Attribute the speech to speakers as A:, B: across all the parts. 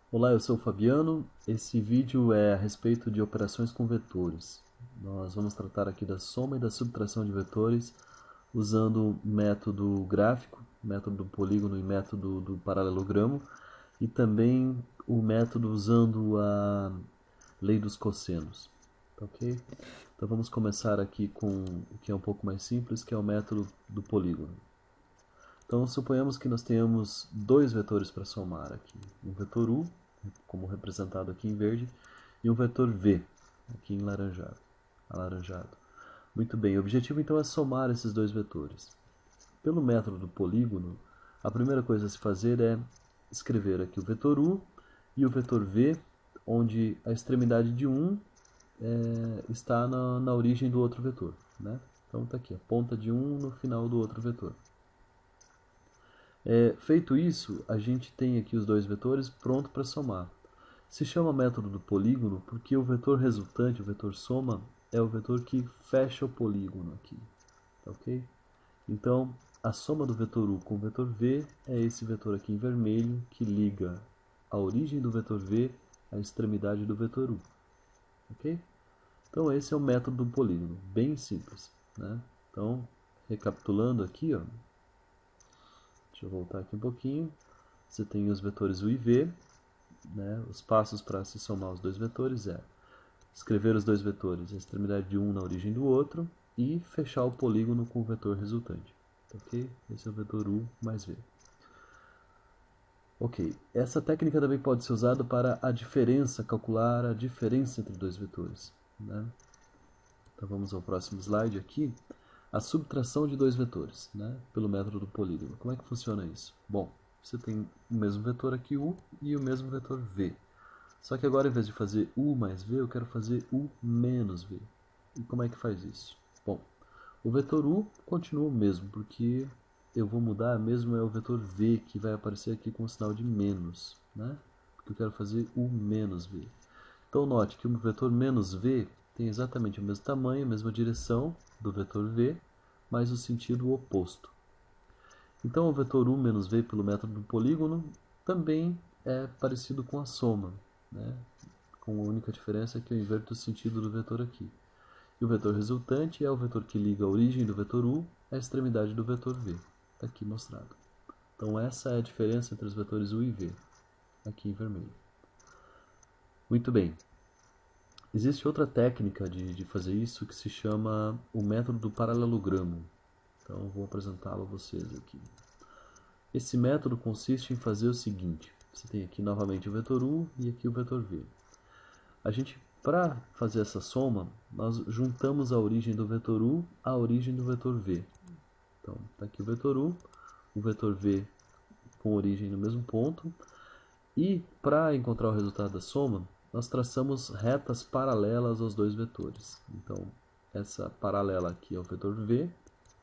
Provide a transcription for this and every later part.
A: Olá, eu sou o Fabiano. Esse vídeo é a respeito de operações com vetores. Nós vamos tratar aqui da soma e da subtração de vetores usando método gráfico, método do polígono e método do paralelogramo, e também o método usando a lei dos cossenos. Tá ok? Então vamos começar aqui com o que é um pouco mais simples, que é o método do polígono. Então suponhamos que nós tenhamos dois vetores para somar aqui. Um vetor u, como representado aqui em verde, e um vetor v, aqui em alaranjado. Muito bem, o objetivo então é somar esses dois vetores. Pelo método do polígono, a primeira coisa a se fazer é escrever aqui o vetor u e o vetor v, onde a extremidade de um está na origem do outro vetor. Né? Então está aqui, a ponta de um no final do outro vetor. Feito isso, a gente tem aqui os dois vetores pronto para somar. Se chama método do polígono porque o vetor resultante, o vetor soma, é o vetor que fecha o polígono aqui. Tá ok? Então, a soma do vetor u com o vetor v é esse vetor aqui em vermelho que liga a origem do vetor v à extremidade do vetor u. Ok? Então, esse é o método do polígono, bem simples. Né? Então, recapitulando aqui, ó, deixa eu voltar aqui um pouquinho. Você tem os vetores u e v, né? Os passos para se somar os dois vetores é escrever os dois vetores, a extremidade de um na origem do outro, e fechar o polígono com o vetor resultante. Ok? Esse é o vetor u mais v. Ok, essa técnica também pode ser usada para a diferença, calcular a diferença entre dois vetores. Né? Então vamos ao próximo slide aqui. A subtração de dois vetores, né? Pelo método do polígono. Como é que funciona isso? Bom, você tem o mesmo vetor aqui, u, e o mesmo vetor v. Só que agora, em vez de fazer u mais v, eu quero fazer u menos v. E como é que faz isso? Bom, o vetor u continua o mesmo, porque eu vou mudar mesmo é o vetor v, que vai aparecer aqui com o sinal de menos, né? Porque eu quero fazer u menos v. Então note que o vetor menos v tem exatamente o mesmo tamanho, a mesma direção do vetor v, mas o sentido oposto. Então o vetor u menos v pelo método do polígono também é parecido com a soma, né? Com a única diferença que eu inverto o sentido do vetor aqui. E o vetor resultante é o vetor que liga a origem do vetor u à extremidade do vetor v, está aqui mostrado. Então essa é a diferença entre os vetores u e v, aqui em vermelho. Muito bem. Existe outra técnica de fazer isso que se chama o método do paralelogramo. Então vou apresentá-lo a vocês aqui. Esse método consiste em fazer o seguinte. Você tem aqui novamente o vetor u e aqui o vetor v. A gente, para fazer essa soma, nós juntamos a origem do vetor u à origem do vetor v. Então, está aqui o vetor v com origem no mesmo ponto. E, para encontrar o resultado da soma, nós traçamos retas paralelas aos dois vetores. Então, essa paralela aqui é o vetor v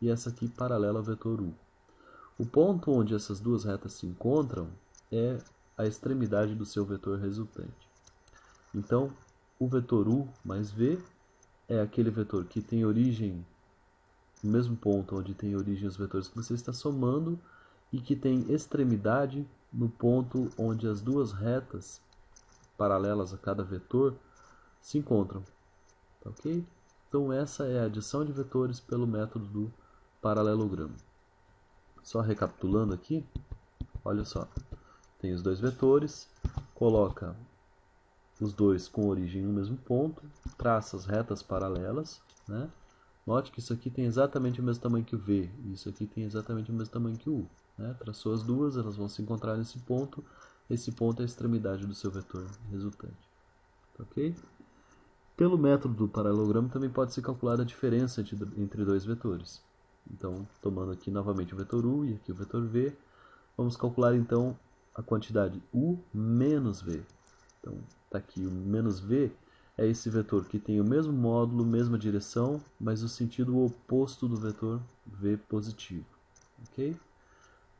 A: e essa aqui paralela ao vetor u. O ponto onde essas duas retas se encontram é a extremidade do seu vetor resultante. Então, o vetor u mais v é aquele vetor que tem origem no mesmo ponto onde tem origem os vetores que você está somando e que tem extremidade no ponto onde as duas retas paralelas a cada vetor se encontram. Tá ok? Então essa é a adição de vetores pelo método do paralelogramo. Só recapitulando aqui, olha só, tem os dois vetores, coloca os dois com origem no mesmo ponto, traça as retas paralelas, né? Note que isso aqui tem exatamente o mesmo tamanho que o V, e isso aqui tem exatamente o mesmo tamanho que o U. Né? Traçou as duas, elas vão se encontrar nesse ponto, esse ponto é a extremidade do seu vetor resultante. Ok? Pelo método do paralelogramo também pode ser calculada a diferença entre dois vetores. Então, tomando aqui novamente o vetor U e aqui o vetor V, vamos calcular então a quantidade U menos V. Então, está aqui o menos V é esse vetor que tem o mesmo módulo, mesma direção, mas o sentido oposto do vetor V positivo. Ok?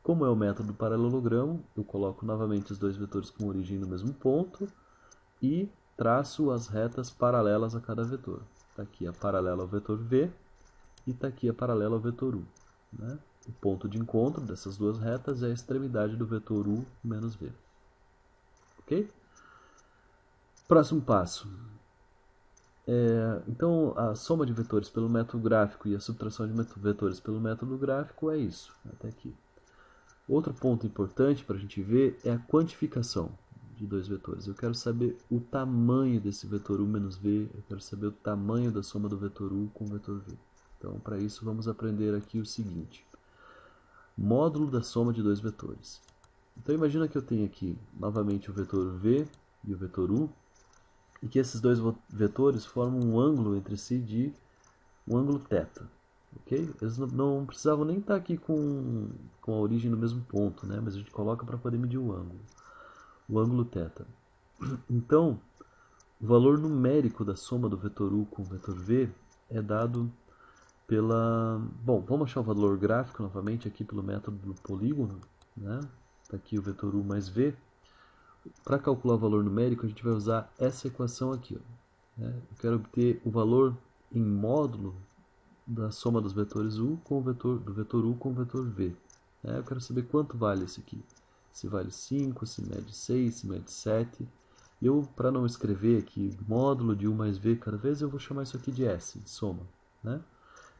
A: Como é o método do paralelogramo, eu coloco novamente os dois vetores com origem no mesmo ponto e traço as retas paralelas a cada vetor. Está aqui a paralela ao vetor V e está aqui a paralela ao vetor U. Né? O ponto de encontro dessas duas retas é a extremidade do vetor U menos V. ok? Próximo passo. Então, a soma de vetores pelo método gráfico e a subtração de vetores pelo método gráfico é isso, até aqui. Outro ponto importante para a gente ver é a quantificação de dois vetores. Eu quero saber o tamanho desse vetor u menos v, eu quero saber o tamanho da soma do vetor u com o vetor v. Então, para isso, vamos aprender aqui o seguinte. Módulo da soma de dois vetores. Então, imagina que eu tenho aqui, novamente, o vetor v e o vetor u, e que esses dois vetores formam um ângulo entre si de um ângulo θ. Ok? Eles não precisavam nem estar aqui com a origem no mesmo ponto, né? Mas a gente coloca para poder medir o ângulo θ. Então, o valor numérico da soma do vetor u com o vetor v é dado pela... Bom, vamos achar o valor gráfico novamente aqui pelo método do polígono, né? Está aqui o vetor u mais v. Para calcular o valor numérico, a gente vai usar essa equação aqui. Ó, né? Eu quero obter o valor em módulo da soma dos vetores u com o vetor, do vetor u com o vetor v. Eu quero saber quanto vale esse aqui. Se vale 5, se mede 6, se mede 7. Eu, para não escrever aqui módulo de u mais v cada vez, eu vou chamar isso aqui de S, de soma. Né?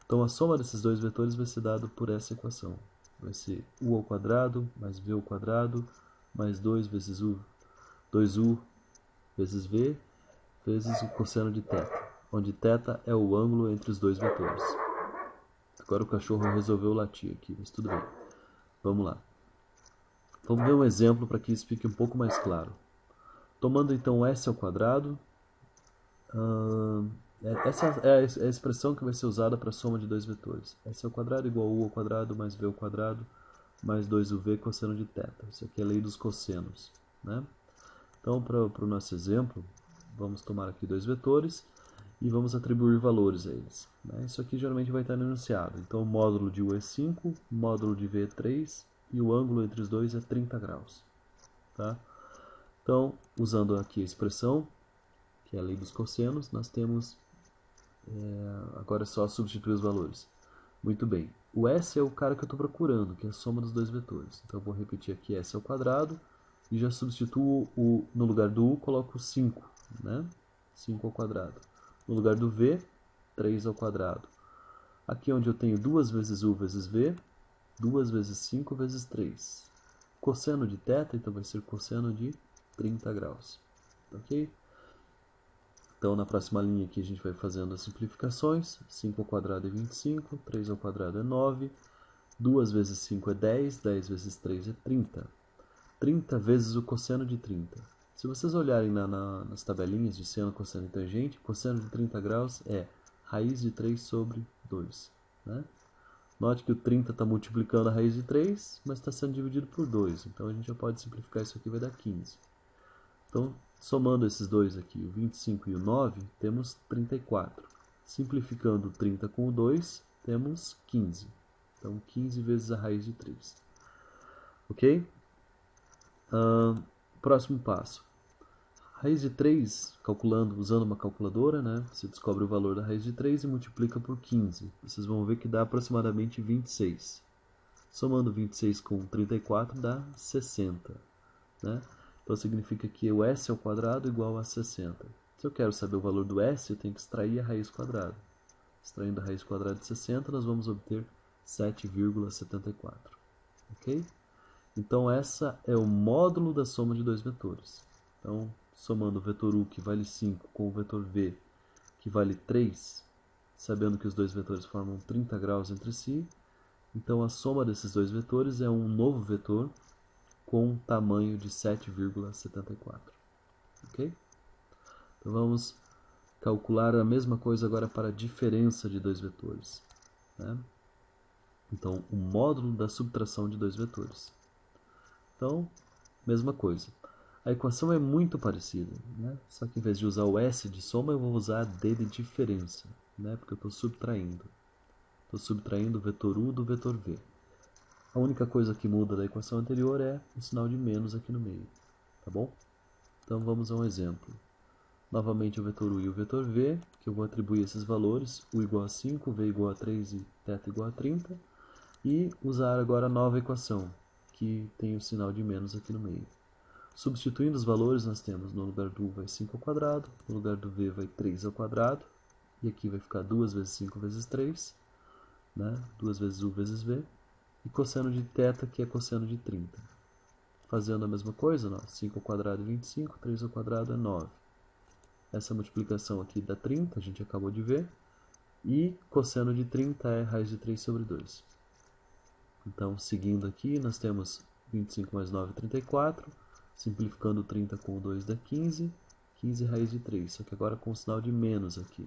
A: Então, a soma desses dois vetores vai ser dada por essa equação. Vai ser u ao quadrado mais v ao quadrado mais 2 vezes u, 2u vezes v vezes o cosseno de θ, onde θ é o ângulo entre os dois vetores. Agora o cachorro resolveu latir aqui, mas tudo bem. Vamos lá. Vamos ver um exemplo para que isso fique um pouco mais claro. Tomando então s ao quadrado, essa é a expressão que vai ser usada para a soma de dois vetores. S ao quadrado igual a u ao quadrado mais v ao quadrado mais 2uv cosseno de θ. Isso aqui é a lei dos cossenos. Né? Então, para o nosso exemplo, vamos tomar aqui dois vetores e vamos atribuir valores a eles. Né? Isso aqui geralmente vai estar no enunciado. Então, o módulo de u é 5, o módulo de v é 3 e o ângulo entre os dois é 30 graus. Tá? Então, usando aqui a expressão, que é a lei dos cossenos, nós temos... agora é só substituir os valores. Muito bem. O s é o cara que eu estou procurando, que é a soma dos dois vetores. Então, eu vou repetir aqui s ao quadrado e já substituo no lugar do u, coloco 5, né? 5 ao quadrado. No lugar do v, 3 ao quadrado. Aqui onde eu tenho 2 vezes u vezes v, 2 vezes 5 vezes 3. Cosseno de θ, então vai ser cosseno de 30 graus. Ok? Então, na próxima linha aqui, a gente vai fazendo as simplificações. 5 ao quadrado é 25, 3 ao quadrado é 9, 2 vezes 5 é 10, 10 vezes 3 é 30. 30 vezes o cosseno de 30. Se vocês olharem nas tabelinhas de seno, cosseno e tangente, cosseno de 30 graus é raiz de 3 sobre 2. Né? Note que o 30 está multiplicando a raiz de 3, mas está sendo dividido por 2. Então, a gente já pode simplificar isso aqui, vai dar 15. Então, somando esses dois aqui, o 25 e o 9, temos 34. Simplificando o 30 com o 2, temos 15. Então, 15 vezes a raiz de 3. Ok? Próximo passo. Raiz de 3, calculando, usando uma calculadora, né? Você descobre o valor da raiz de 3 e multiplica por 15. Vocês vão ver que dá aproximadamente 26. Somando 26 com 34 dá 60. Né? Então significa que o s ao quadrado é igual a 60. Se eu quero saber o valor do s, eu tenho que extrair a raiz quadrada. Extraindo a raiz quadrada de 60, nós vamos obter 7,74. Ok? Então, essa é o módulo da soma de dois vetores. Então, somando o vetor u, que vale 5, com o vetor v, que vale 3, sabendo que os dois vetores formam 30 graus entre si, então a soma desses dois vetores é um novo vetor com um tamanho de 7,74. Ok? Então, vamos calcular a mesma coisa agora para a diferença de dois vetores. Né? Então, o módulo da subtração de dois vetores. Então, mesma coisa. A equação é muito parecida, né? Só que em vez de usar o S de soma, eu vou usar D de diferença, né? Porque eu estou subtraindo. Estou subtraindo o vetor U do vetor V. A única coisa que muda da equação anterior é o sinal de menos aqui no meio, tá bom? Então vamos a um exemplo. Novamente o vetor U e o vetor V, que eu vou atribuir esses valores, U igual a 5, V igual a 3 e θ igual a 30, e usar agora a nova equação, que tem o sinal de menos aqui no meio. Substituindo os valores, nós temos no lugar do U vai 5 ao quadrado, no lugar do V vai 3 ao quadrado, e aqui vai ficar 2 vezes 5 vezes 3, né? 2 vezes U vezes V, e cosseno de θ, que é cosseno de 30. Fazendo a mesma coisa, não? 5 ao quadrado é 25, 3 ao quadrado é 9. Essa multiplicação aqui dá 30, a gente acabou de ver, e cosseno de 30 é raiz de 3 sobre 2. Então, seguindo aqui, nós temos 25 mais 9 é 34, simplificando 30 com o 2 dá 15, 15 raiz de 3, só que agora com o sinal de menos aqui.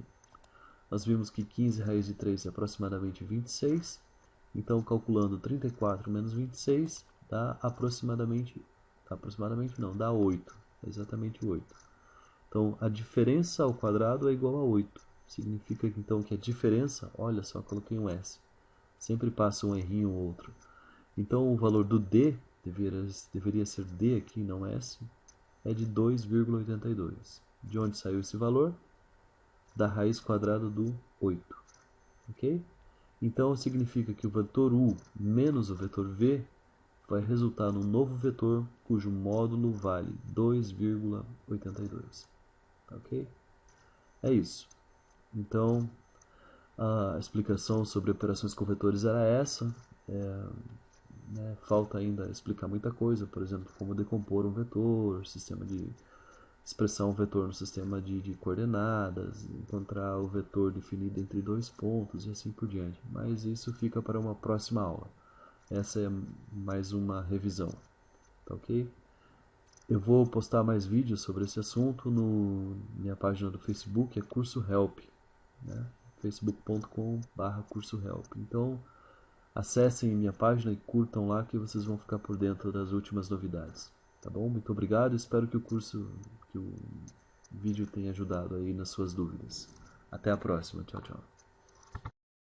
A: Nós vimos que 15 raiz de 3 é aproximadamente 26, então calculando 34 menos 26 dá aproximadamente não, dá 8, exatamente 8. Então a diferença ao quadrado é igual a 8, significa então que a diferença, olha só, coloquei um S, sempre passa um errinho ou outro. Então o valor do D, deveria ser D aqui, não S, é de 2,82. De onde saiu esse valor? Da raiz quadrada do 8. Ok? Então significa que o vetor U menos o vetor V vai resultar num novo vetor cujo módulo vale 2,82. Ok? É isso. Então a explicação sobre operações com vetores era essa. Falta ainda explicar muita coisa, por exemplo, como decompor um vetor, sistema de expressar um vetor no sistema de coordenadas, encontrar o vetor definido entre dois pontos e assim por diante. Mas isso fica para uma próxima aula. Essa é mais uma revisão, tá ok? Eu vou postar mais vídeos sobre esse assunto no minha página do Facebook, é Curso Help, né? facebook.com/curso help. Então, acessem minha página e curtam lá que vocês vão ficar por dentro das últimas novidades. Tá bom? Muito obrigado. Espero que o vídeo tenha ajudado aí nas suas dúvidas. Até a próxima. Tchau, tchau.